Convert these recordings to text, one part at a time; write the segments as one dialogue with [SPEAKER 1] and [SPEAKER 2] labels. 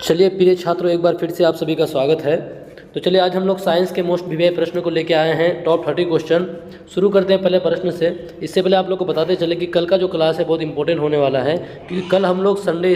[SPEAKER 1] चलिए प्रिय छात्रों, एक बार फिर से आप सभी का स्वागत है। तो चलिए आज हम लोग साइंस के मोस्ट वीवीआई प्रश्न को लेके आए हैं, टॉप 30 क्वेश्चन। शुरू करते हैं पहले प्रश्न से। इससे पहले आप लोग को बताते चले कि कल का जो क्लास है बहुत इंपॉर्टेंट होने वाला है, क्योंकि कल हम लोग संडे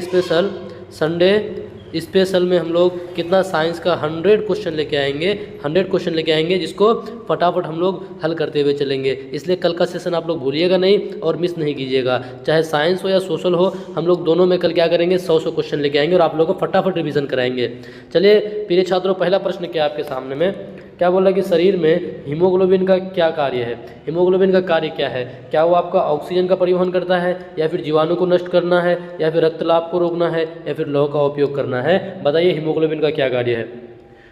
[SPEAKER 1] स्पेशल में हम लोग कितना साइंस का 100 क्वेश्चन लेके आएंगे, 100 क्वेश्चन लेके आएंगे जिसको फटाफट हम लोग हल करते हुए चलेंगे। इसलिए कल का सेशन आप लोग भूलिएगा नहीं और मिस नहीं कीजिएगा। चाहे साइंस हो या सोशल हो, हम लोग दोनों में कल क्या करेंगे, 100 क्वेश्चन लेके आएंगे और आप लोगों को फटाफट रिवीजन कराएंगे। चलिए प्रिय छात्रों, पहला प्रश्न क्या आपके सामने में क्या बोला कि शरीर में हीमोग्लोबिन का क्या कार्य है। हीमोग्लोबिन का कार्य क्या है? क्या वो आपका ऑक्सीजन का परिवहन करता है, या फिर जीवाणु को नष्ट करना है, या फिर रक्तलाभ को रोकना है, या फिर लौह का उपयोग करना है? बताइए हीमोग्लोबिन का क्या कार्य है।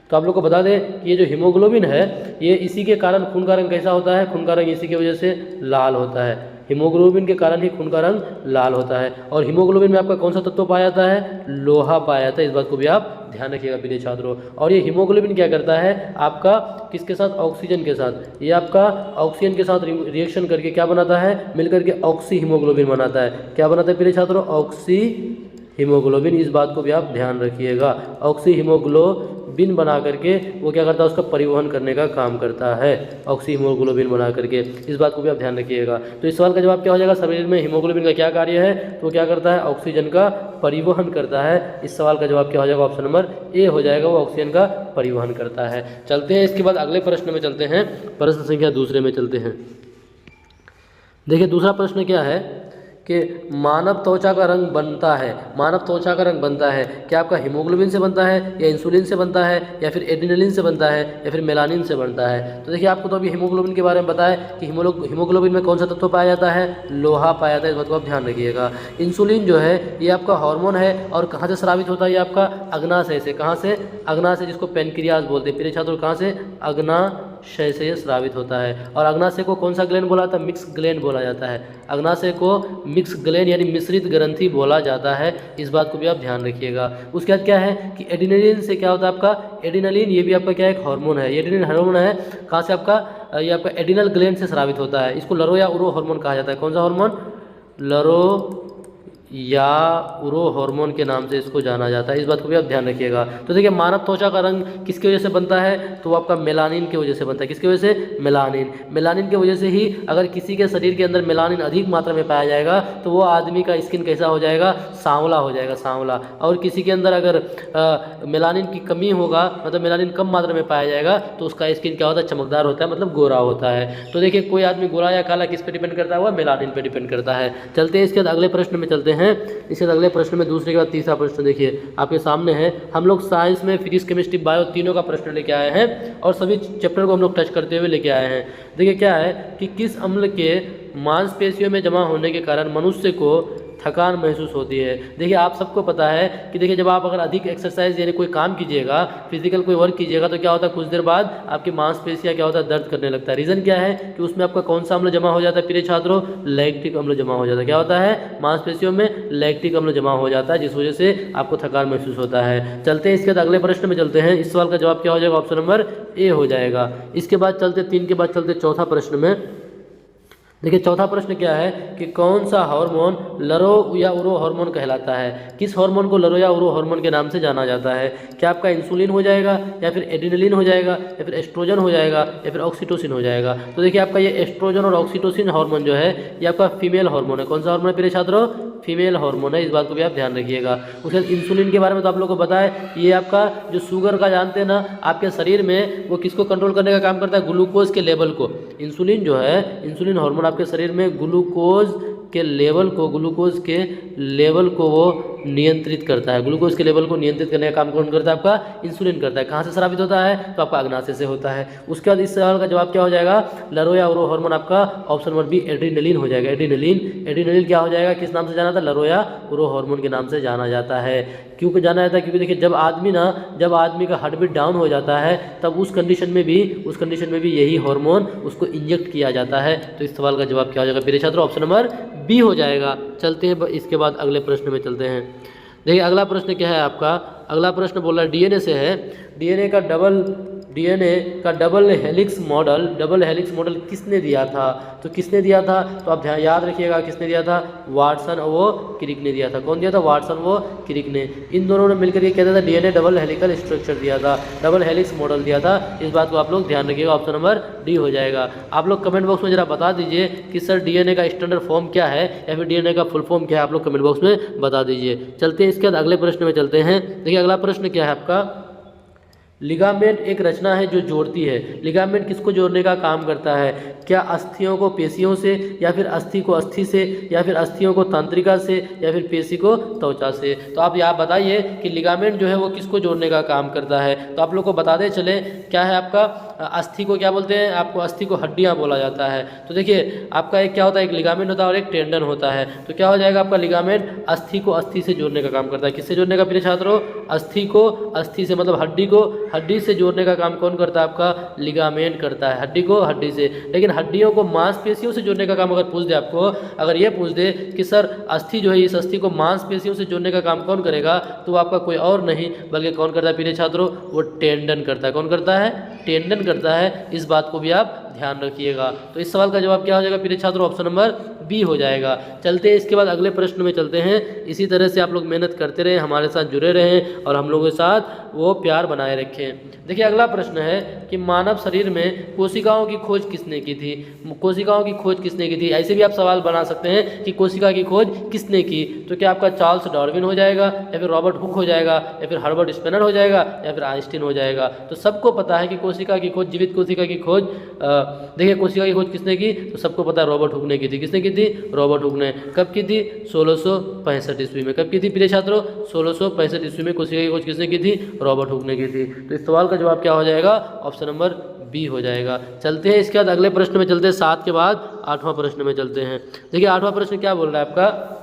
[SPEAKER 1] तो आप लोग को बता दें कि ये जो हीमोग्लोबिन है, ये इसी के कारण खून का रंग कैसा होता है, खून का रंग इसी की वजह से लाल होता है। हीमोग्लोबिन के कारण ही खून का रंग लाल होता है। और हीमोग्लोबिन में आपका कौन सा तत्व पाया जाता है? लोहा पाया जाता है। इस बात को भी आप ध्यान रखिएगा प्रिय छात्रों। और ये हीमोग्लोबिन क्या करता है आपका, किसके साथ? ऑक्सीजन के साथ। ये आपका ऑक्सीजन के साथ रिएक्शन करके क्या बनाता है? मिलकर के ऑक्सी हीमोग्लोबिन बनाता है। क्या बनाता है प्रिय छात्रों? Oxy haemoglobin. इस बात को भी आप ध्यान रखिएगा। ऑक्सी हीमोग्लोबिन बना करके वो क्या करता है? उसका परिवहन करने का काम करता है, ऑक्सी हीमोग्लोबिन बना करके। इस बात को भी आप ध्यान रखिएगा। तो इस सवाल का जवाब क्या हो जाएगा? शरीर में हीमोग्लोबिन का क्या कार्य है? तो वो क्या करता है? ऑक्सीजन का परिवहन करता है। इस सवाल का जवाब क्या हो जाएगा? ऑप्शन नंबर ए हो जाएगा, वो ऑक्सीजन का परिवहन करता है। चलते हैं इसके बाद अगले प्रश्न में चलते हैं, प्रश्न संख्या दूसरे में चलते हैं। देखिए दूसरा प्रश्न क्या है कि मानव त्वचा का रंग बनता है, मानव त्वचा का रंग बनता है क्या आपका हीमोग्लोबिन से बनता है, या इंसुलिन से बनता है, या फिर एड्रेनलिन से बनता है, या फिर मेलानिन से बनता है? तो देखिए आपको तो अभी हीमोग्लोबिन के बारे में पता है कि हीमोग्लोबिन में कौन सा तत्व पाया जाता है? लोहा पाया जाता है। इस बात को आप ध्यान रखिएगा। इंसुलिन जो है ये आपका हार्मोन है, और कहाँ से स्रावित होता है? ये आपका अग्नाशय से। कहाँ से? अग्नाशय, जिसको पेनक्रियाज बोलते हैं। प्रिय छात्रों कहाँ से? अग्नाशय से स्रावित होता है। और अग्नाशय को कौन सा ग्लैंड बोला जाता है? मिक्स ग्लैंड बोला जाता है। अग्नाशय को मिक्स ग्लैंड यानी मिश्रित ग्रंथि बोला जाता है। इस बात को भी आप ध्यान रखिएगा। उसके बाद क्या है कि एड्रेनलिन से क्या होता है आपका? एड्रेनलिन ये भी आपका क्या है? एक हार्मोन है। ये एड्रेनलिन हार्मोन है कहाँ से आपका? ये आपका एड्रिनल ग्लैंड से स्रावित होता है। इसको लरो या उरो हार्मोन कहा जाता है। कौन सा हार्मोन? लरो या उरो हार्मोन के नाम से इसको जाना जाता है। इस बात को भी आप ध्यान रखिएगा। तो देखिए मानव त्वचा का रंग किसकी वजह से बनता है? तो वो आपका मेलानिन की वजह से बनता है। किसकी वजह से? मेलानिन। मेलानिन की वजह से ही अगर किसी के शरीर के अंदर मेलानिन अधिक मात्रा में पाया जाएगा तो वो आदमी का स्किन कैसा हो जाएगा? सांवला हो जाएगा, सांवला। और किसी के अंदर अगर मेलानिन की कमी होगा, मतलब मेलानिन कम मात्रा में पाया जाएगा, तो उसका स्किन क्या होता है? चमकदार होता है, मतलब गोरा होता है। तो देखिए कोई आदमी गोरा या काला किस पे डिपेंड करता है? वह मेलानिन पे डिपेंड करता है। चलते हैं इसके बाद अगले प्रश्न में चलते हैं। इसके अगले प्रश्न में दूसरे के बाद तीसरा प्रश्न देखिए आपके सामने है। हम लोग साइंस में फिजिक्स, केमिस्ट्री, बायो तीनों का प्रश्न लेके आए हैं और सभी चैप्टर को हम लोग टच करते हुए लेके आए हैं। देखिए क्या है कि किस अम्ल के मांसपेशियों में जमा होने के कारण मनुष्य को थकान महसूस होती है। देखिए आप सबको पता है कि देखिए जब आप अगर अधिक एक्सरसाइज यानी कोई काम कीजिएगा, फिजिकल कोई वर्क कीजिएगा, तो क्या होता है? कुछ देर बाद आपकी मांसपेशियां क्या होता है? दर्द करने लगता है। रीज़न क्या है कि उसमें आपका कौन सा अम्ल जमा हो जाता है प्रिय छात्रों? लैक्टिक अम्ल जमा हो जाता है। क्या होता है? मांसपेशियों में लैक्टिक अम्ल जमा हो जाता है, जिस वजह से आपको थकान महसूस होता है। चलते हैं इसके बाद अगले प्रश्न में चलते हैं। इस सवाल का जवाब क्या हो जाएगा? ऑप्शन नंबर ए हो जाएगा। इसके बाद चलते 3 के बाद चलते चौथा प्रश्न में। देखिए चौथा प्रश्न क्या है कि कौन सा हार्मोन लरो या उरो हार्मोन कहलाता है? किस हार्मोन को लरो या उरो हार्मोन के नाम से जाना जाता है? क्या आपका इंसुलिन हो जाएगा, या फिर एड्रेनलिन हो जाएगा, या फिर एस्ट्रोजन हो जाएगा, या फिर ऑक्सीटोसिन हो जाएगा? तो देखिए आपका ये एस्ट्रोजन और ऑक्सीटोसिन हार्मोन जो है ये आपका फीमेल हार्मोन है। कौन सा हार्मोन है प्रिय छात्रों? फीमेल हार्मोन है। इस बात को भी आप ध्यान रखिएगा। उसके बाद इंसुलिन के बारे में तो आप लोगों को पता है, ये आपका जो शुगर का जानते हैं ना, आपके शरीर में वो किसको कंट्रोल करने का काम करता है? ग्लूकोज के लेवल को। इंसुलिन जो है, इंसुलिन हार्मोन आपके शरीर में ग्लूकोज के लेवल को वो नियंत्रित करता है। ग्लूकोज के लेवल को नियंत्रित करने का काम कौन करता है? आपका इंसुलिन करता है। कहाँ से स्रावित होता है? तो आपका अग्नाशय से होता है। उसके बाद इस सवाल का जवाब क्या हो जाएगा? लरो या उरो हार्मोन आपका ऑप्शन नंबर बी एड्रेनलिन हो जाएगा। एड्रेनलिन क्या हो जाएगा? किस नाम से जाना था? लरो या उरो हार्मोन के नाम से जाना जाता है। क्यों जाना जाता है? क्योंकि देखिए जब आदमी का हार्ट बीट डाउन हो जाता है, तब उस कंडीशन में भी यही हार्मोन उसको इंजेक्ट किया जाता है। तो इस सवाल का जवाब क्या हो जाएगा मेरे छात्रों? ऑप्शन नंबर बी हो जाएगा। चलते हैं इसके बाद अगले प्रश्न में चलते हैं। देखिए अगला प्रश्न क्या है आपका? अगला प्रश्न बोल रहा है डीएनए से है। डीएनए का डबल डीएनए का डबल हेलिक्स मॉडल किसने दिया था? तो किसने दिया था? तो आप ध्यान याद रखिएगा किसने दिया था? वाटसन और वो क्रिक ने दिया था। कौन दिया था? वाटसन वो क्रिक ने। इन दोनों ने मिलकर ये कहता था डीएनए डबल हेलिकल स्ट्रक्चर दिया था, डबल हेलिक्स मॉडल दिया था। इस बात को आप लोग ध्यान रखिएगा, ऑप्शन नंबर डी हो जाएगा। आप लोग कमेंट बॉक्स में जरा बता दीजिए कि सर डीएनए का स्टैंडर्ड फॉर्म क्या है या फिर डीएनए का फुल फॉर्म क्या है, आप लोग कमेंट बॉक्स में बता दीजिए। चलते हैं इसके बाद अगले प्रश्न में चलते हैं। देखिए अगला प्रश्न क्या है आपका? लिगामेंट एक रचना है जो जोड़ती है। लिगामेंट किसको जोड़ने का काम करता है? क्या अस्थियों को पेशियों से, या फिर अस्थि को अस्थि से, या फिर अस्थियों को तंत्रिका से, या फिर पेशी को त्वचा से? तो आप यहाँ बताइए कि लिगामेंट जो है वो किसको जोड़ने का काम करता है। तो आप लोग को बताते चले क्या है आपका? अस्थि को क्या बोलते हैं? आपको अस्थि को हड्डियाँ बोला जाता है। तो देखिए आपका एक क्या होता है? एक लिगामेंट होता है और एक टेंडन होता है। तो क्या हो जाएगा आपका? लिगामेंट अस्थि को अस्थि से जोड़ने का काम करता है। किससे जोड़ने का प्रिय छात्रों? अस्थि को अस्थि से, मतलब हड्डी को हड्डी से जोड़ने का काम कौन करता है? आपका लिगामेंट करता है, हड्डी को हड्डी से। लेकिन हड्डियों को मांसपेशियों से जोड़ने का काम अगर पूछ दे आपको, अगर ये पूछ दे कि सर अस्थि जो है इस अस्थि को मांसपेशियों से जोड़ने का काम कौन करेगा, तो आपका कोई और नहीं बल्कि कौन करता है प्रिय छात्रों? वो टेंडन करता है। कौन करता है? टेंडन करता है। इस बात को भी आप ध्यान रखिएगा। तो इस सवाल का जवाब क्या हो जाएगा प्रिय छात्रों? ऑप्शन नंबर बी हो जाएगा। चलते हैं इसके बाद अगले प्रश्न में चलते हैं। इसी तरह से आप लोग मेहनत करते रहें, हमारे साथ जुड़े रहें और हम लोगों के साथ वो प्यार बनाए रखें। देखिए अगला प्रश्न है कि मानव शरीर में कोशिकाओं की खोज किसने की थी? कोशिकाओं की खोज किसने की थी? ऐसे भी आप सवाल बना सकते हैं कि कोशिका की खोज किसने की। तो क्या आपका चार्ल्स डार्विन हो जाएगा, या फिर रॉबर्ट हुक हो जाएगा, या फिर हर्बर्ट स्पेनर हो जाएगा, या फिर आइंस्टीन हो जाएगा? तो सबको पता है कि कोशिका की खोज, जीवित कोशिका की खोज, देखिए कोशिका की खोज किसने की? तो सबको पता है रॉबर्ट हुक ने की थी। किसने की थी? रॉबर्ट हुक ने। कब की थी? 1665 ईस्वी में। कब की थी प्रिय छात्रों? 1665 ईस्वी में कोशिका की खोज किसने की थी? रॉबर्ट हुक ने की थी। तो इस सवाल का जवाब क्या हो जाएगा? ऑप्शन नंबर बी हो जाएगा। चलते हैं इसके बाद अगले प्रश्न में चलते हैं। 7 के बाद 8वां प्रश्न में चलते हैं। देखिए 8वां प्रश्न क्या बोल रहा है आपका?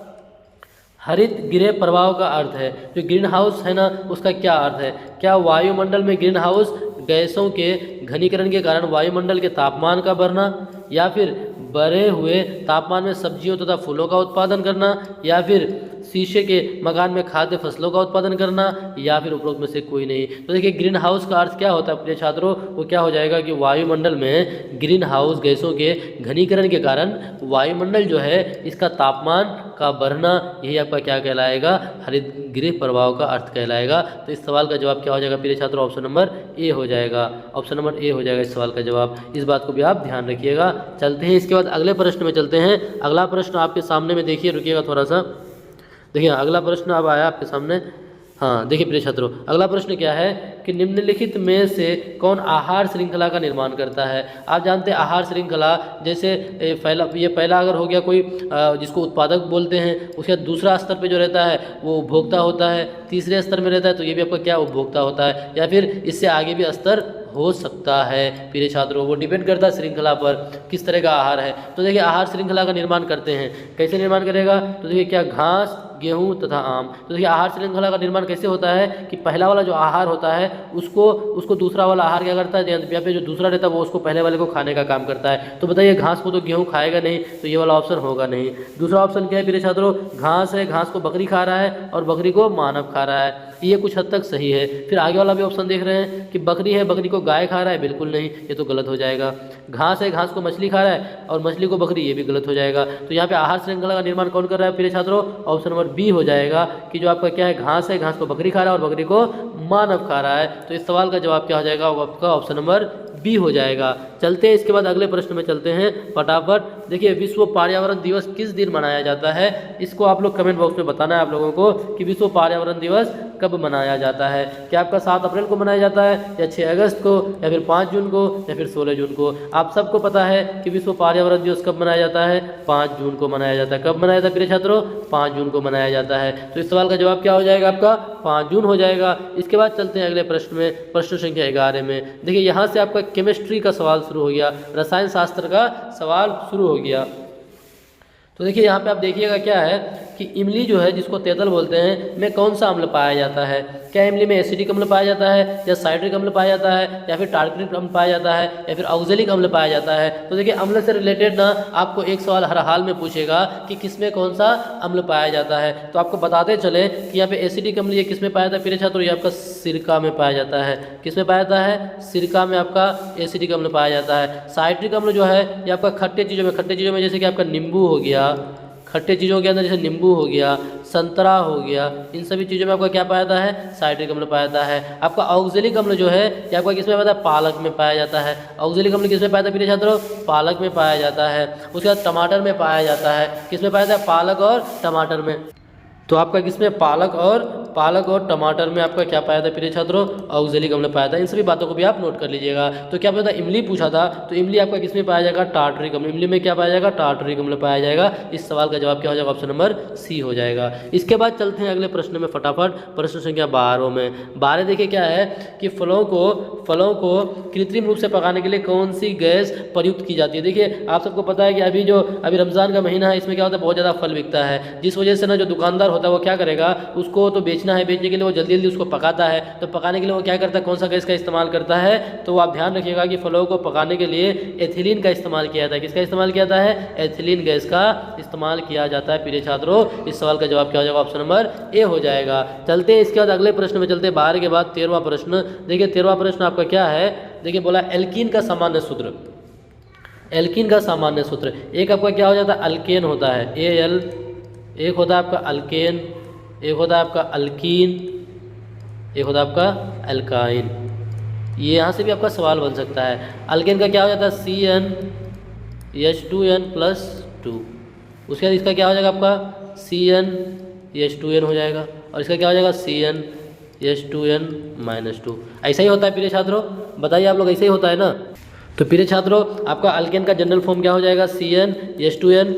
[SPEAKER 1] हरित गृह प्रभाव का अर्थ है, जो ग्रीन हाउस है ना उसका क्या अर्थ है? क्या वायुमंडल में ग्रीन हाउस गैसों के घनीकरण के कारण वायुमंडल के तापमान का बढ़ना, या फिर बढ़े हुए तापमान में सब्जियों तथा फूलों का उत्पादन करना, या फिर शीशे के मकान में खाद्य फसलों का उत्पादन करना, या फिर उपरोक्त में से कोई नहीं? तो देखिए ग्रीन हाउस का अर्थ क्या होता है प्रिय छात्रों? वो क्या हो जाएगा कि वायुमंडल में ग्रीन हाउस गैसों के घनीकरण के कारण वायुमंडल जो है इसका तापमान का बढ़ना, यही आपका क्या कहलाएगा? हरित गृह प्रभाव का अर्थ कहलाएगा। तो इस सवाल का जवाब क्या हो जाएगा प्रिय छात्रों? ऑप्शन नंबर ए हो जाएगा। ऑप्शन नंबर ए हो जाएगा इस सवाल का जवाब। इस बात को भी आप ध्यान रखिएगा। चलते हैं इसके बाद अगले प्रश्न में चलते हैं। अगला प्रश्न आपके सामने में देखिए, रुकिएगा थोड़ा सा। देखिए अगला प्रश्न अब आया आपके सामने। हाँ देखिए प्रिय छात्रों, अगला प्रश्न क्या है कि निम्नलिखित में से कौन आहार श्रृंखला का निर्माण करता है? आप जानते हैं आहार श्रृंखला, जैसे पहला अगर हो गया कोई जिसको उत्पादक बोलते हैं, उसके दूसरा स्तर पे जो रहता है वो उपभोक्ता होता है, तीसरे स्तर में रहता है तो ये भी आपका क्या उपभोक्ता होता है, या फिर इससे आगे भी स्तर हो सकता है प्रिय छात्रों। वो डिपेंड करता है श्रृंखला पर किस तरह का आहार है। तो देखिए आहार श्रृंखला का निर्माण करते हैं, कैसे निर्माण करेगा? तो देखिए क्या घास, गेहूं तथा आम। तो देखिए आहार श्रृंखला का निर्माण कैसे होता है कि पहला वाला जो आहार होता है उसको दूसरा वाला आहार क्या करता है, या फिर जो दूसरा रहता है वो उसको पहले वाले को खाने का काम करता है। तो बताइए घास को तो गेहूं खाएगा नहीं, तो ये वाला ऑप्शन होगा नहीं। दूसरा ऑप्शन क्या है प्रिय छात्रों? घास है, घास को बकरी खा रहा है और बकरी को मानव खा रहा है, ये कुछ हद तक सही है। फिर आगे वाला भी ऑप्शन देख रहे हैं कि बकरी है, बकरी को गाय खा रहा है, बिल्कुल नहीं, ये तो गलत हो जाएगा। घास है, घास को मछली खा रहा है और मछली को बकरी, ये भी गलत हो जाएगा। तो यहाँ पे आहार श्रृंखला का निर्माण कौन कर रहा है प्रिय छात्रों? ऑप्शन नंबर बी हो जाएगा कि जो आपका क्या है, घास है, घास को बकरी खा रहा है और बकरी को मानव खा रहा है। तो इस सवाल का जवाब क्या हो जाएगा? आपका ऑप्शन नंबर बी हो जाएगा। चलते हैं इसके बाद अगले प्रश्न में चलते हैं फटाफट। देखिए विश्व पर्यावरण दिवस किस दिन मनाया जाता है? इसको आप लोग कमेंट बॉक्स में बताना है आप लोगों को कि विश्व पर्यावरण दिवस कब मनाया जाता है। क्या आपका 7 अप्रैल को मनाया जाता है, या 6 अगस्त को, या फिर 5 जून को, या फिर 16 जून को? आप सबको पता है कि विश्व पर्यावरण दिवस कब मनाया जाता है? 5 जून को मनाया जाता है। कब मनाया जाता है प्रिय छात्रों? 5 जून को मनाया जाता है। तो इस सवाल का जवाब क्या हो जाएगा आपका? 5 जून हो जाएगा। इसके बाद चलते हैं अगले प्रश्न में, प्रश्न संख्या 11 में। देखिए यहाँ से आपका केमिस्ट्री का सवाल शुरू हो गया, रसायन शास्त्र का सवाल शुरू हो गया। तो देखिए यहाँ पे आप देखिएगा क्या है कि इमली जो है जिसको तेतल बोलते हैं में कौन सा अम्ल पाया जाता है। क्या इमली में एसिडिक अम्ल पाया जाता है, या साइट्रिक अम्ल पाया जाता है, या फिर टार्टरिक अम्ल पाया जाता है, या फिर ऑक्जेलिक अम्ल पाया जाता है। तो देखिए अम्ल से रिलेटेड ना आपको एक सवाल हर हाल में पूछेगा कि किसमें कौन सा अम्ल पाया जाता है। तो आपको बताते चले कि यहाँ पे एसिडिक अम्ल ये किसमें पाया जाता है प्रिय छात्रों, ये आपका सिरका में पाया जाता है। किसमें पाया जाता है, सिरका में आपका एसिडिक अम्ल पाया जाता है। साइट्रिक अम्ल जो है ये आपका खट्टे चीज़ों में जैसे कि आपका नींबू हो गया, खट्टे चीज़ों के अंदर जैसे नींबू हो गया, संतरा हो गया, इन सभी चीज़ों में आपका क्या पाया जाता है, साइट्रिक अम्ल पाया जाता है। आपका ऑक्जेलिक अम्ल जो है ये आपका किसमें पाया जाता है, पालक में पाया जाता है। ऑक्जेलिक अम्ल किसमें पाया जाता है प्रिय छात्रों, पालक में पाया जाता है। उसके बाद टमाटर में पाया जाता है। किसमें पाया जाता है, पालक और टमाटर में। तो आपका किसमें, पालक और टमाटर में आपका क्या पाया था प्रिय छात्रों, ऑक्जेलिक अम्ल पाया था। इन सभी बातों को भी आप नोट कर लीजिएगा। तो क्या पता इमली पूछा था, तो इमली आपका किसमें पाया जाएगा, टार्टरिक अम्ल। इमली में क्या पाया जाएगा, टार्टरिक अम्ल पाया जाएगा। इस सवाल का जवाब क्या हो जाएगा, ऑप्शन नंबर सी हो जाएगा। इसके बाद चलते हैं अगले प्रश्न में फटाफट, प्रश्न संख्या 12 में। 12 देखिए क्या है कि फलों को कृत्रिम रूप से पकाने के लिए कौन सी गैस प्रयुक्त की जाती है। देखिए आप सबको पता है कि अभी रमज़ान का महीना है, इसमें क्या होता है, बहुत ज़्यादा फल बिकता है, जिस वजह से ना जो दुकानदार होता है वो क्या करेगा, उसको तो बेचना है, बेचने के लिए वो जल्दी जल्दी उसको पकाता है। तो पकाने के लिए वो क्या करता है, कौन सा गैस का इस्तेमाल करता है, तो आप ध्यान रखिएगा कि फलों को पकाने के लिए एथिलीन का इस्तेमाल किया जाता है। किसका इस्तेमाल किया जाता है, एथिलीन गैस का इस्तेमाल किया जाता है प्रिय छात्रों। इस सवाल का जवाब क्या हो जाएगा, ऑप्शन नंबर ए हो जाएगा। चलते हैं इसके बाद अगले प्रश्न में चलते हैं। 12 के बाद 13वां प्रश्न। देखिए 13वां प्रश्न आपका क्या है, देखिए बोला एल्कीन का सामान्य सूत्र। एल्कीन का सामान्य सूत्र, एक आपका क्या हो जाता है, अल्केन होता है, AL, एक होता है आपका अल्केन, एक होता है आपका अल्कीन, एक होता है आपका अल्काइन। ये यहाँ से भी आपका सवाल बन सकता है। अल्केन का क्या हो जाता है, CnH2n+2। उसके बाद इसका क्या हो जाएगा आपका, CnH2n हो जाएगा, और इसका क्या हो जाएगा, CnH2n-2। ऐसा ही होता है प्रिय छात्रों, बताइए आप लोग, ऐसा ही होता है ना। तो प्रिय छात्रों आपका अल्केन का जनरल फॉर्म क्या हो जाएगा, CnH2n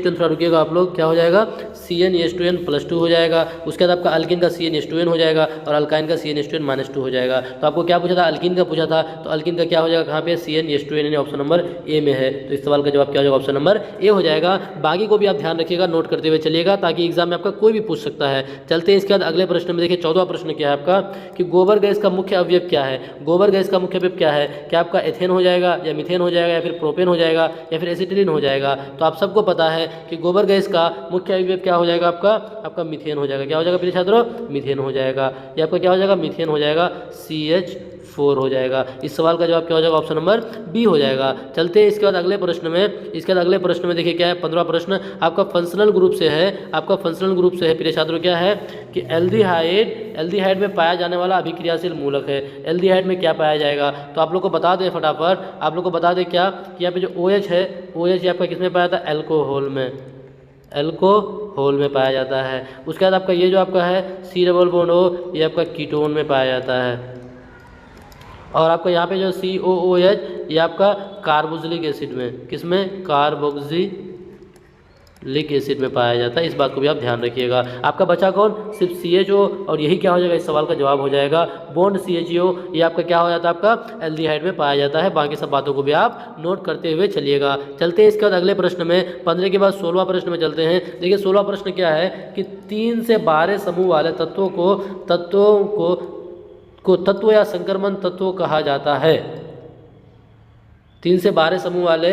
[SPEAKER 1] थोड़ा रुकिएगा आप लोग, क्या हो जाएगा, CnH2n+2 हो जाएगा। उसके बाद आपका अल्केन का CnH2n हो जाएगा, और अल्काइन का CnH2n-2 हो जाएगा। तो आपको क्या पूछा था, अल्कीन का पूछा था, तो अल्कीन का क्या हो जाएगा, कहाँ पे, CnH2n, ऑप्शन नंबर ए में है। तो इस सवाल का जवाब क्या हो जाएगा, ऑप्शन नंबर ए हो जाएगा। बाकी को भी आप ध्यान रखिएगा, नोट करते हुए चलिएगा, ताकि एग्जाम में आपका कोई भी पूछ सकता है। चलते हैं इसके बाद अगले प्रश्न में। देखिए 14वां प्रश्न क्या है आपका, कि गोबर गैस का मुख्य अवयव क्या है। गोबर गैस का मुख्य अवयव क्या है, क्या आपका एथेन हो जाएगा, या मीथेन हो जाएगा, या फिर प्रोपेन हो जाएगा, या फिर एसिटिलीन हो जाएगा। तो आप सबको पता है कि गोबर गैस का मुख्य अवयव क्या हो जाएगा, आपका मीथेन हो जाएगा। क्या हो जाएगा प्रिय छात्रों, मीथेन हो जाएगा। ये आपका क्या हो जाएगा, मीथेन हो जाएगा, CH4 हो जाएगा। इस सवाल का जवाब क्या हो जाएगा, ऑप्शन नंबर बी हो जाएगा। चलते हैं इसके बाद अगले प्रश्न में। इसके बाद अगले प्रश्न में देखिए क्या है, 15वां प्रश्न आपका फंक्शनल ग्रुप से है। आपका फंक्शनल ग्रुप से है प्रिय छात्रों, क्या है कि एल्डिहाइड में पाया जाने वाला अभिक्रियाशील मूलक है। एल्डिहाइड में क्या पाया जाएगा, तो आप लोग को बता दें फटाफट, आप लोग को बता दें क्या कि यहाँ पे जो OH है, OH आपका किसमें पाया जाता है, अल्कोहल में पाया जाता है। उसके बाद आपका ये जो आपका है C≡O, ये आपका कीटोन में पाया जाता है। और आपका यहाँ पे जो COOH, ये आपका कार्बोक्सिलिक एसिड में, किसमें, कार्बोक्सिलिक एसिड में पाया जाता है। इस बात को भी आप ध्यान रखिएगा। आपका बचा कौन, सिर्फ CHO, और यही क्या हो जाएगा, इस सवाल का जवाब हो जाएगा बॉन्ड CHO। ये आपका क्या हो जाता है, आपका एल्डिहाइड में पाया जाता है। बाकी सब बातों को भी आप नोट करते हुए चलिएगा। चलते हैं इसके बाद अगले प्रश्न में, 15 के बाद 16वां प्रश्न में चलते हैं। देखिए 16वां प्रश्न क्या है कि 3 से 12 समूह वाले तत्वों को तत्व या संक्रमण तत्व कहा जाता है। 3 से 12 समूह वाले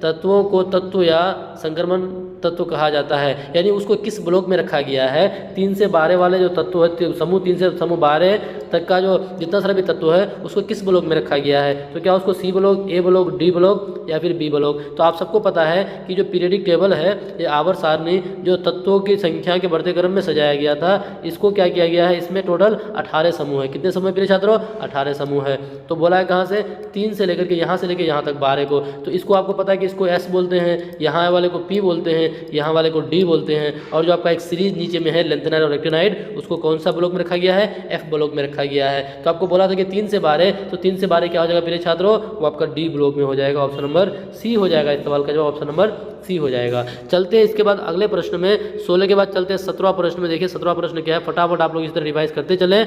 [SPEAKER 1] तत्वों को तत्व या संक्रमण तत्व कहा जाता है, यानी उसको किस ब्लॉक में रखा गया है। 3 से 12 वाले जो तत्व है, समूह 3 से समूह 12 तक का जो जितना सारा भी तत्व है, उसको किस ब्लॉक में रखा गया है। तो क्या उसको C block, A block, D block, या फिर B ब्लॉक। तो आप सबको पता है कि जो पीरियडिक टेबल है, ये आवर्त सारणी जो तत्वों की संख्या के बढ़ते क्रम में सजाया गया था, इसको क्या किया गया है, इसमें टोटल 18 समूह है। कितने समूह प्रिय छात्रों, 18 समूह है। तो बोला है कहाँ से, 3 से लेकर के यहाँ से लेकर यहाँ तक 12 को। तो इसको आपको पता है कि इसको S बोलते हैं, यहाँ वाले को P बोलते हैं, यहाँ वाले को D बोलते हैं। और जो आपका एक सीरीज नीचे में है लेंथेनाइड और रेक्टिनाइड, उसको कौन सा ब्लॉक में रखा गया है, F ब्लॉक में रखा गया है। तो आपको बोला था कि 3 से 12, तो 3 से 12 क्या हो जाएगा प्रिय छात्रों, वो आपका D ब्लॉक में हो जाएगा। ऑप्शन नंबर C हो जाएगा। इस सवाल का जवाब ऑप्शन नंबर C हो जाएगा। चलते हैं इसके बाद अगले प्रश्न में, 16 के बाद चलते हैं 17वां प्रश्न में। देखिए 17वां प्रश्न क्या है, फटाफट आप लोग इस तरह रिवाइज करते चले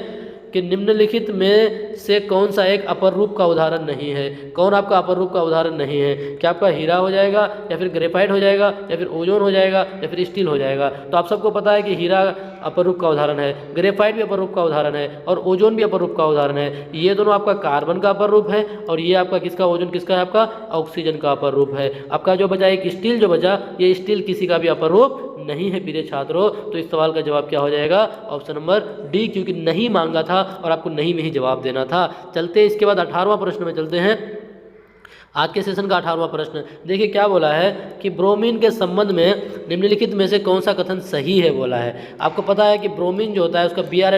[SPEAKER 1] कि निम्नलिखित में से कौन सा एक अपर रूप का उदाहरण नहीं है? कौन आपका अपर रूप का उदाहरण नहीं है? क्या आपका हीरा हो जाएगा, या फिर ग्रेफाइट हो जाएगा, या फिर ओजोन हो जाएगा, या फिर स्टील हो जाएगा? तो आप सबको पता है कि हीरा अपर रूप का उदाहरण है, ग्रेफाइट भी अपर रूप का उदाहरण है, और ओजोन भी अपर रूप का उदाहरण है। ये दोनों आपका कार्बन का अपर रूप है, और ये आपका किसका, ओजोन किसका है? आपका ऑक्सीजन का अपर रूप है। आपका जो बचा एक स्टील जो बचा, ये स्टील किसी का भी अपर रूप नहीं है प्रिय छात्रों। तो इस सवाल का जवाब क्या हो जाएगा? ऑप्शन नंबर डी, क्योंकि नहीं मांगा था और आपको नहीं में ही जवाब देना था। चलते हैं इसके बाद 18वां प्रश्न में चलते हैं। आज के सेशन का 18वां प्रश्न देखिए क्या बोला है कि ब्रोमीन के संबंध में निम्नलिखित में से कौन सा कथन सही है बोला है। आपको पता है कि ब्रोमीन जो होता है उसका बी आर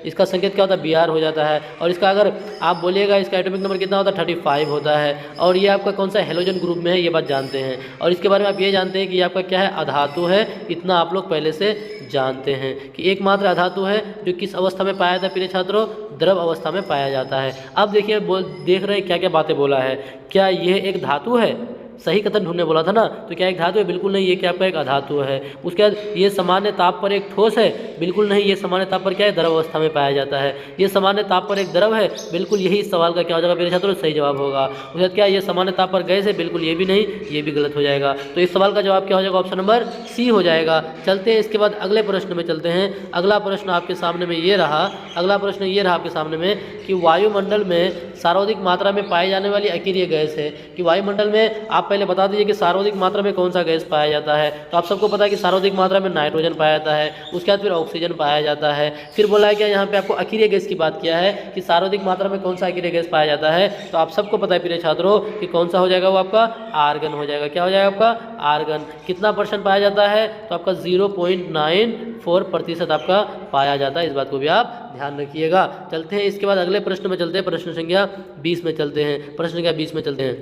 [SPEAKER 1] इसका संकेत क्या होता है? बी आर हो जाता है। और इसका अगर आप बोलिएगा इसका एटॉमिक नंबर कितना होता है? 35 होता है। और ये आपका कौन सा हेलोजन ग्रुप में है, ये बात जानते हैं। और इसके बारे में आप ये जानते हैं कि ये आपका क्या है? अधातु है। इतना आप लोग पहले से जानते हैं कि एकमात्र अधातु है जो किस अवस्था में पाया जाता है प्रिय छात्रों? द्रव अवस्था में पाया जाता है। अब देखिए देख रहे हैं क्या क्या बातें बोला है। क्या यह एक धातु है? सही कथन ढूंढने बोला था ना, तो क्या एक धातु है? बिल्कुल नहीं, ये क्या आपका एक अधातु है। उसके बाद ये सामान्य ताप पर एक ठोस है? बिल्कुल नहीं, ये सामान्य ताप पर क्या है? द्रव अवस्था में पाया जाता है। ये सामान्य ताप पर एक द्रव है? बिल्कुल, यही इस सवाल का क्या हो जाएगा मेरे छात्रों? सही जवाब होगा। उसके बाद क्या ये सामान्य ताप पर गैस है? बिल्कुल ये भी नहीं, ये भी गलत हो जाएगा। तो इस सवाल का जवाब क्या हो जाएगा? ऑप्शन नंबर सी हो जाएगा। चलते हैं इसके बाद अगले प्रश्न में चलते हैं। अगला प्रश्न आपके सामने में ये रहा, अगला प्रश्न ये रहा आपके सामने में कि वायुमंडल में सर्वाधिक मात्रा में पाई जाने वाली अकीर्य गैस है। कि वायुमंडल में आप पहले बता दीजिए कि सर्वाधिक मात्रा में कौन सा गैस पाया जाता है। तो आप सबको पता है कि सर्वाधिक मात्रा में नाइट्रोजन पाया जाता है, उसके बाद फिर ऑक्सीजन पाया जाता है। फिर बोला है क्या यहाँ पे आपको अकीर्य गैस की बात किया है कि सर्वाधिक मात्रा में कौन सा अकीर्य गैस पाया जाता है। तो आप सबको पता है प्रिय छात्रों कि कौन सा हो जाएगा? वो आपका आर्गन हो जाएगा। क्या हो जाएगा? आपका आर्गन। कितना % पाया जाता है? तो आपका 0.94% आपका पाया जाता है। इस बात को भी आप ध्यान रखिएगा। चलते हैं इसके बाद अगले प्रश्न में चलते हैं। प्रश्न संख्या 20 में चलते हैं। प्रश्न संख्या 20 में चलते हैं।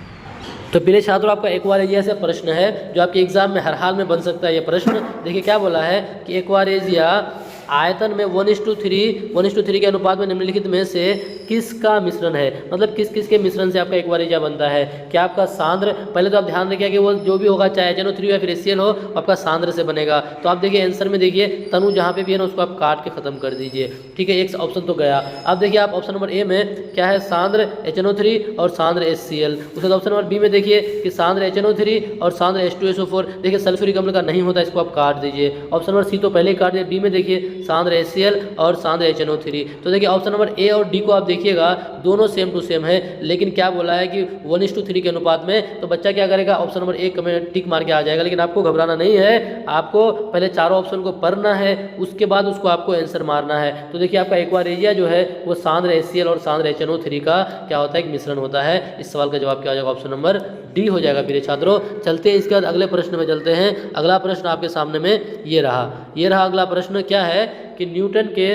[SPEAKER 1] तो प्रिय छात्रों आपका एक्वारेजिया से प्रश्न है जो आपके एग्जाम में हर हाल में बन सकता है। ये प्रश्न देखिए क्या बोला है कि एक्वारेजिया आयतन में 1:3 के अनुपात में निम्नलिखित में से किसका मिश्रण है? मतलब किस किस के मिश्रण से आपका एक्वारेजिया बनता है? क्या आपका सांद्र, पहले तो आप ध्यान रखिए कि वो जो भी होगा चाहे HNO3 या फिर HCl हो, आपका सांद्र से बनेगा। तो आप देखिए आंसर में देखिए तनु जहाँ पे भी है ना उसको आप काट के खत्म कर दीजिए। ठीक है, एक ऑप्शन तो गया। अब देखिए आप ऑप्शन नंबर ए में क्या है? सांद्र HNO3 और सांद्र HCl। उसके बाद ऑप्शन नंबर बी में देखिए कि सांद्र HNO3 और सांद्र H2SO4। देखिए सल्फ्यूरिक अम्ल का नहीं होता, इसको आप काट दीजिए। ऑप्शन नंबर सी तो पहले ही काट दिया। बी में देखिए सांद्र HCl और सांद्र HNO3। तो देखिए ऑप्शन नंबर ए और डी को आप देखिएगा दोनों सेम टू सेम है, लेकिन क्या बोला है कि 1:3 के अनुपात में। तो बच्चा क्या करेगा? ऑप्शन नंबर ए कमेंट टिक मार के आ जाएगा। लेकिन आपको घबराना नहीं है, आपको पहले चारों ऑप्शन को पढ़ना है, उसके बाद उसको आपको आंसर मारना है। तो देखिए आपका एक्वारेजिया जो है वो सांद्र HCl और सांद्र HNO3 का क्या होता है? एक मिश्रण होता है। इस सवाल का जवाब क्या हो जाएगा? ऑप्शन नंबर डी हो जाएगा प्रिय छात्रों। चलते हैं इसके बाद अगले प्रश्न में चलते हैं। अगला प्रश्न आपके सामने में ये रहा अगला प्रश्न क्या है कि न्यूटन के,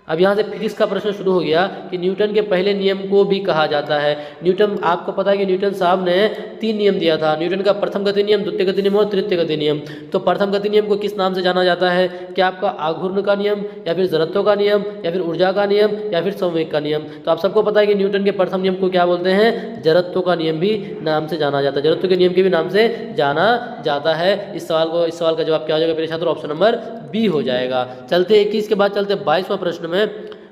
[SPEAKER 1] अब यहाँ से फिजिक्स का प्रश्न शुरू हो गया कि न्यूटन के पहले नियम को भी कहा जाता है। न्यूटन, आपको पता है कि न्यूटन साहब ने 3 नियम दिया था। न्यूटन का प्रथम गति नियम, द्वितीय गति नियम और तृतीय गति नियम। तो प्रथम गति नियम को किस नाम से जाना जाता है? क्या आपका आघूर्ण का नियम, या फिर जड़त्व का नियम, या फिर ऊर्जा का नियम, या फिर संवेग का नियम? तो आप सबको पता है कि न्यूटन के प्रथम नियम को क्या बोलते हैं? जड़त्व का नियम भी नाम से जाना जाता है। जड़त्व के नियम के भी नाम से जाना जाता है। इस सवाल का जवाब क्या हो जाएगा मेरे छात्रों? ऑप्शन नंबर बी हो जाएगा। चलते 21 के बाद चलते 22वां प्रश्न में।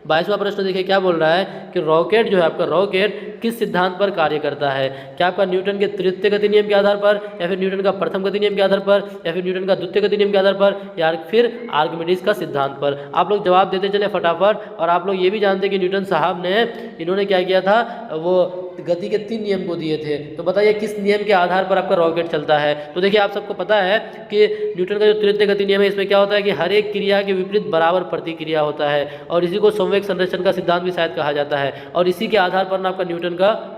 [SPEAKER 1] 22वां प्रश्न देखिए क्या बोल रहा है कि रॉकेट जो है आपका, रॉकेट किस सिद्धांत पर कार्य करता है? क्या आपका न्यूटन के तृतीय गति नियम के आधार पर, या फिर न्यूटन का प्रथम गति नियम के आधार पर, या फिर न्यूटन का द्वितीय गति नियम के आधार पर, या फिर आर्किमिडीज का सिद्धांत पर? आप लोग जवाब देते चले फटाफट। और आप लोग ये भी जानते हैं कि न्यूटन साहब ने, इन्होंने क्या किया था, वो गति के 3 नियम को दिए थे। तो बताइए किस नियम के आधार पर आपका रॉकेट चलता है? तो देखिए आप सबको पता है कि न्यूटन का जो तृतीय गति नियम है, इसमें क्या होता है कि हर एक क्रिया के विपरीत बराबर प्रतिक्रिया होता है, और इसी को संवेग संरक्षण का सिद्धांत भी शायद कहा जाता है। और इसी के आधार पर ना आपका न्यूटन का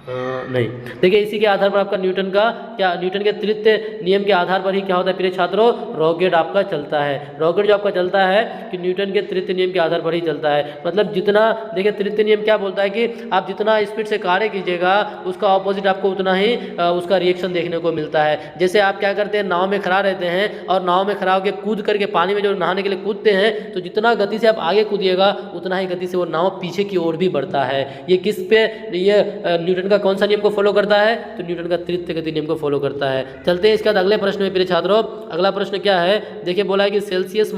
[SPEAKER 1] नहीं, देखिए इसी के आधार पर आपका न्यूटन का क्या, न्यूटन के तृतीय नियम के आधार पर ही क्या होता है प्रिय छात्रों? रॉकेट आपका चलता है। रॉकेट जो आपका चलता है कि न्यूटन के तृतीय नियम के आधार पर ही चलता है। मतलब जितना, देखिए तृतीय नियम क्या बोलता है कि आप जितना स्पीड से कार्य कीजिएगा उसका ऑपोजिट आपको उतना ही उसका रिएक्शन देखने को मिलता है। जैसे आप क्या करते हैं, नाव में खड़ा रहते हैं और नाव में खड़ा होकर कूद करके पानी में जो नहाने के लिए कूदते हैं, तो जितना गति से आप आगे कूदिएगा उतना ही गति से वो नाव पीछे की ओर भी बढ़ता है। ये किस पे, ये न्यूटन का का कौन सा नियम को फॉलो करता है? तो न्यूटन का तृतीय गति नियम को फॉलो करता है। चलते हैं इसके बाद अगले प्रश्न में प्रिय छात्रों। अगला प्रश्न क्या है? देखिए बोला है कि सेल्सियस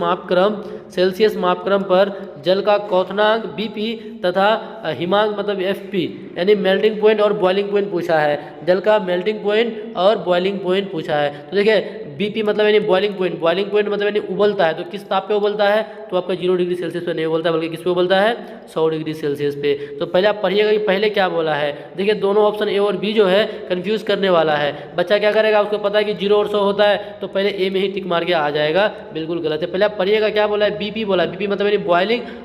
[SPEAKER 1] मापक्रम पर जल का क्वथनांक Bp तथा हिमांक मतलब Fp यानी मेल्टिंग पॉइंट और बॉइलिंग पॉइंट पूछा है। जल का मेल्टिंग पॉइंट और बॉइलिंग पॉइंट पूछा है। तो देखिए Bp मतलब यानी बॉइलिंग पॉइंट मतलब यानी उबलता है। तो किस ताप पे उबलता है? तो आपका 0 डिग्री सेल्सियस पे नहीं उबलता बल्कि किस पे उबलता है? 100 डिग्री सेल्सियस पे। तो पहले आप पढ़िएगा कि पहले क्या बोला है। देखिए दोनों ऑप्शन ए और बी जो है कंफ्यूज करने वाला है। बच्चा क्या करेगा, उसको पता है कि 0 और 100 होता है तो पहले ए में ही टिक मार के आ जाएगा, बिल्कुल गलत है। पहले आप पढ़िएगा क्या बोला है, Bp बोला है। Bp मतलब यानी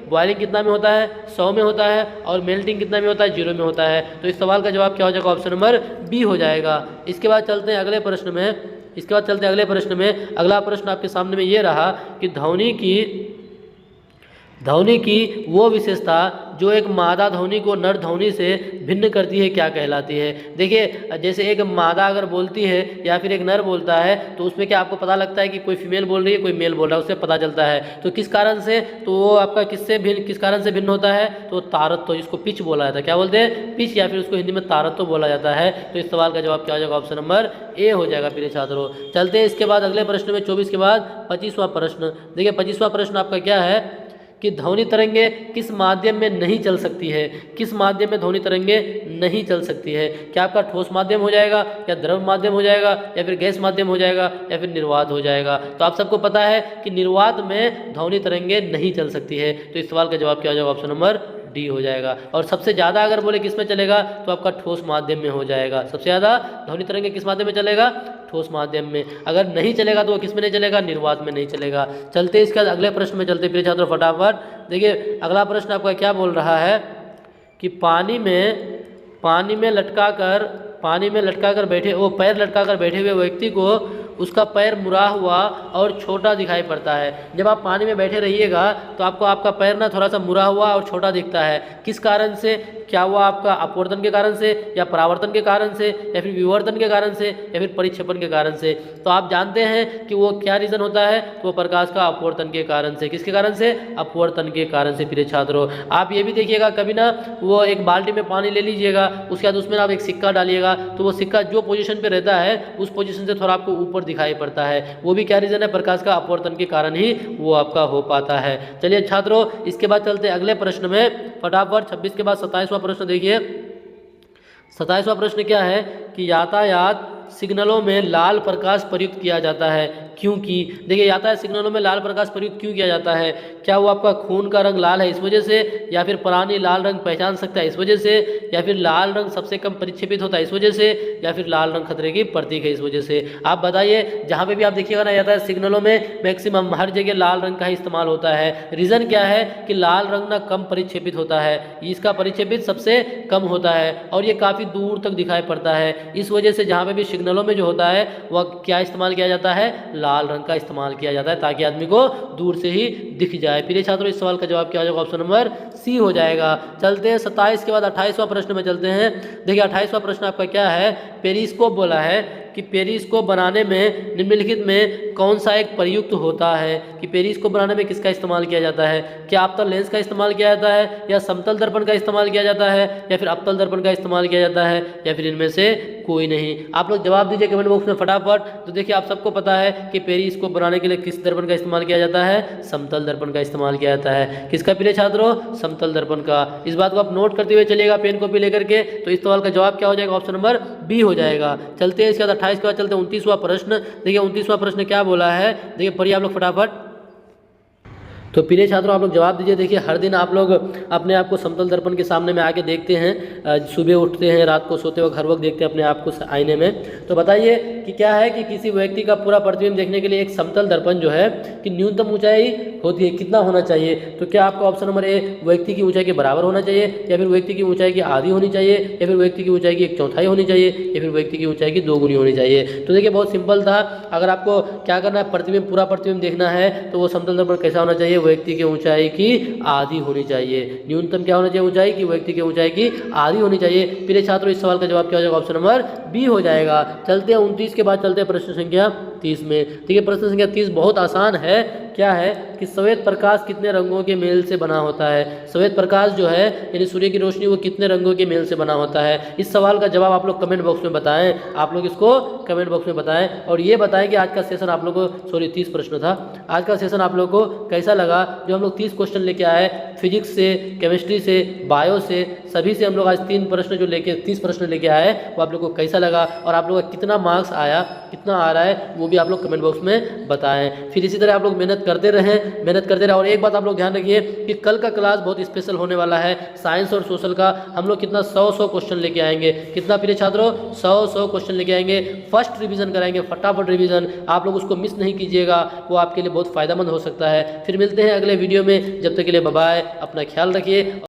[SPEAKER 1] बॉइलिंग कितना में होता है? 100 में होता है। और मेल्टिंग कितना में होता है? 0 में होता है। तो इस सवाल का जवाब क्या हो जाएगा? ऑप्शन नंबर बी हो जाएगा। इसके बाद चलते हैं अगले प्रश्न में। अगला प्रश्न आपके सामने में ये रहा कि ध्वनि की वो विशेषता जो एक मादा ध्वनि को नर ध्वनि से भिन्न करती है क्या कहलाती है? देखिए जैसे एक मादा अगर बोलती है या फिर एक नर बोलता है तो उसमें क्या आपको पता लगता है कि कोई फीमेल बोल रही है कोई मेल बोल रहा है, उससे पता चलता है। तो किस कारण से? तो वो आपका किस कारण से भिन्न होता है? तो तारत्व, जिसको पिच बोला जाता है। क्या बोलते हैं? पिच, या फिर उसको हिंदी में तारत्व बोला जाता है। तो इस सवाल का जवाब क्या हो जाएगा? ऑप्शन नंबर ए हो जाएगा प्रिय छात्रों। चलते हैं इसके बाद अगले प्रश्न में 24 के बाद 25वां प्रश्न। देखिए 25वां प्रश्न आपका क्या है कि ध्वनि तरंगे किस माध्यम में नहीं चल सकती है? किस माध्यम में ध्वनि तरंगे नहीं चल सकती है? क्या आपका ठोस माध्यम हो जाएगा, या द्रव माध्यम हो जाएगा, या फिर गैस माध्यम हो जाएगा, या फिर निर्वात हो जाएगा? तो आप सबको पता है कि निर्वात में ध्वनि तरंगे नहीं चल सकती है। तो इस सवाल का जवाब क्या हो जाएगा? ऑप्शन नंबर डी हो जाएगा। और सबसे ज़्यादा अगर बोले किस में चलेगा तो आपका ठोस माध्यम में हो जाएगा। सबसे ज़्यादा ध्वनि तरंगे किस माध्यम में चलेगा? ठोस माध्यम में। अगर नहीं चलेगा तो वो किस में नहीं चलेगा? निर्वात में नहीं चलेगा। चलते इसके बाद अगले प्रश्न में चलते प्रिय छात्रों फटाफट। देखिए अगला प्रश्न आपका क्या बोल रहा है कि पानी में लटका कर बैठे हुए व्यक्ति को उसका पैर मुड़ा हुआ और छोटा दिखाई पड़ता है। जब आप पानी में बैठे रहिएगा तो आपको आपका पैर ना थोड़ा सा मुड़ा हुआ और छोटा दिखता है। किस कारण से? क्या हुआ आपका अपवर्तन के कारण से, या परावर्तन के कारण से, या फिर विवर्तन के कारण से, या फिर परिक्षेपण के कारण से? तो आप जानते हैं कि वो क्या रीज़न होता है? तो वो प्रकाश का अपवर्तन के कारण से। किसके कारण से? अपवर्तन के कारण से प्रिय छात्रों। आप ये भी देखिएगा कभी ना, वो एक बाल्टी में पानी ले लीजिएगा, उसके बाद उसमें आप एक सिक्का डालिएगा तो वो सिक्का जो पोजीशन पे रहता है उस पोजीशन से थोड़ा आपको ऊपर दिखाई पड़ता है। वो भी क्या रीज़न है? प्रकाश का अपवर्तन के कारण ही वो आपका हो पाता है। चलिए छात्रों इसके बाद चलते अगले प्रश्न में फटाफट। 26 के बाद 27वां प्रश्न देखिए। 27वां प्रश्न क्या है कि यातायात सिग्नलों में लाल प्रकाश प्रयुक्त किया जाता है क्योंकि? देखिए यातायात सिग्नलों में लाल प्रकाश प्रयुक्त क्यों किया जाता है? क्या वो आपका खून का रंग लाल है इस वजह से, या फिर प्राणी लाल रंग पहचान सकता है इस वजह से, या फिर लाल रंग सबसे कम परिक्षेपित होता है इस वजह से, या फिर लाल रंग खतरे की प्रतीक है इस वजह से? आप बताइए। जहाँ पे भी आप देखिएगा ना यातायात सिग्नलों में मैक्सिमम हर जगह लाल रंग का ही इस्तेमाल होता है। रीज़न क्या है कि लाल रंग ना कम परिक्षेपित होता है, इसका परिक्षेपित सबसे कम होता है और ये काफ़ी दूर तक दिखाई पड़ता है। इस वजह से जहाँ पे भी सिग्नलों में जो होता है वह क्या इस्तेमाल किया जाता है? लाल रंग का इस्तेमाल किया जाता है ताकि आदमी को दूर से ही दिख जाए। प्रिय छात्रों इस सवाल का जवाब क्या हो जाएगा? ऑप्शन नंबर सी हो जाएगा। चलते हैं 27 के बाद 28वां प्रश्न में चलते हैं। देखिए 28वां प्रश्न आपका क्या है? पेरिस्कोप बोला है कि पेरिस्कोप बनाने में निम्नलिखित में कौन सा एक प्रयुक्त होता है? कि पेरिस्कोप बनाने में किसका इस्तेमाल किया जाता है? क्या अवतल लेंस का इस्तेमाल किया जाता है, या समतल दर्पण का इस्तेमाल किया जाता है, या फिर अवतल दर्पण का इस्तेमाल किया जाता है, या फिर इनमें से कोई नहीं? आप लोग जवाब दीजिए कमेंट बॉक्स में फटाफट। तो देखिए आप सबको पता है कि पेरिस्कोप बनाने के लिए किस दर्पण का इस्तेमाल किया जाता है? समतल दर्पण का इस्तेमाल किया जाता है। किसका प्रिय छात्रों? समतल दर्पण का। इस बात को आप नोट करते हुए चलिएगा पेन कॉपी लेकर के। तो इस सवाल का जवाब क्या हो जाएगा? ऑप्शन नंबर बी हो जाएगा। चलते हैं इसके बाद 28 के बाद चलते हैं 29वां प्रश्न। देखिए 29वां प्रश्न क्या बोला है? देखिए पढ़िए आप लोग फटाफट। तो प्रिय छात्रों आप लोग जवाब दीजिए। देखिए हर दिन आप लोग अपने आप को समतल दर्पण के सामने में आके देखते हैं, सुबह उठते हैं, रात को सोते वक्त हर वक्त देखते हैं अपने आप को आईने में। तो बताइए कि क्या है कि किसी व्यक्ति का पूरा प्रतिबिंब देखने के लिए एक समतल दर्पण जो है कि न्यूनतम ऊंचाई होती है, कितना होना चाहिए? तो क्या आपका ऑप्शन नंबर ए व्यक्ति की ऊंचाई के बराबर होना चाहिए, या फिर व्यक्ति की ऊंचाई की आधी होनी चाहिए, या फिर व्यक्ति की ऊंचाई की 1/4 होनी चाहिए, या फिर व्यक्ति की ऊंचाई की 2 गुनी होनी चाहिए? तो देखिए बहुत सिंपल था। अगर आपको क्या करना है, प्रतिबिंब पूरा प्रतिबिंब देखना है तो वो समतल दर्पण कैसा होना चाहिए? व्यक्ति की ऊंचाई की आधी होनी चाहिए। न्यूनतम क्या होना चाहिए ऊंचाई की? व्यक्ति की ऊंचाई की आधी होनी चाहिए। प्रिय छात्रों इस सवाल का जवाब क्या हो जाएगा? ऑप्शन नंबर बी हो जाएगा। चलते हैं 29 के बाद चलते हैं प्रश्न संख्या 30 में। ठीक है, प्रश्न संख्या 30 बहुत आसान है। क्या है कि श्वेत प्रकाश कितने रंगों के मेल से बना होता है। श्वेत प्रकाश जो है यानी सूर्य की रोशनी वो कितने रंगों के मेल से बना होता है। इस सवाल का जवाब आप लोग कमेंट बॉक्स में बताएं, आप लोग इसको कमेंट बॉक्स में बताएं। और ये बताएं कि आज का सेशन आप लोगों को, सॉरी 30 प्रश्न था, आज का सेशन आप लोगों को कैसा लगा। जो हम लोग 30 क्वेश्चन लेके आए फिजिक्स से, केमिस्ट्री से, बायो से, सभी से हम लोग आज 3 प्रश्न जो लेके 30 प्रश्न लेके आए वो आप लोग को कैसा लगा और आप लोग का कितना मार्क्स आया, कितना आ रहा है वो भी आप लोग कमेंट बॉक्स में बताएं। फिर इसी तरह आप लोग मेहनत करते रहें। और एक बात आप लोग ध्यान रखिए कि कल का क्लास बहुत स्पेशल होने वाला है। साइंस और सोशल का हम लोग कितना 100 क्वेश्चन लेके आएंगे। कितना प्रिय छात्रों, 100 क्वेश्चन लेके आएंगे। फर्स्ट रिवीजन कराएंगे, फटाफट रिवीजन, आप लोग उसको मिस नहीं कीजिएगा, वो आपके लिए बहुत फायदेमंद हो सकता है। फिर मिलते हैं अगले वीडियो में, जब तक के लिए बाय बाय, अपना ख्याल रखिए।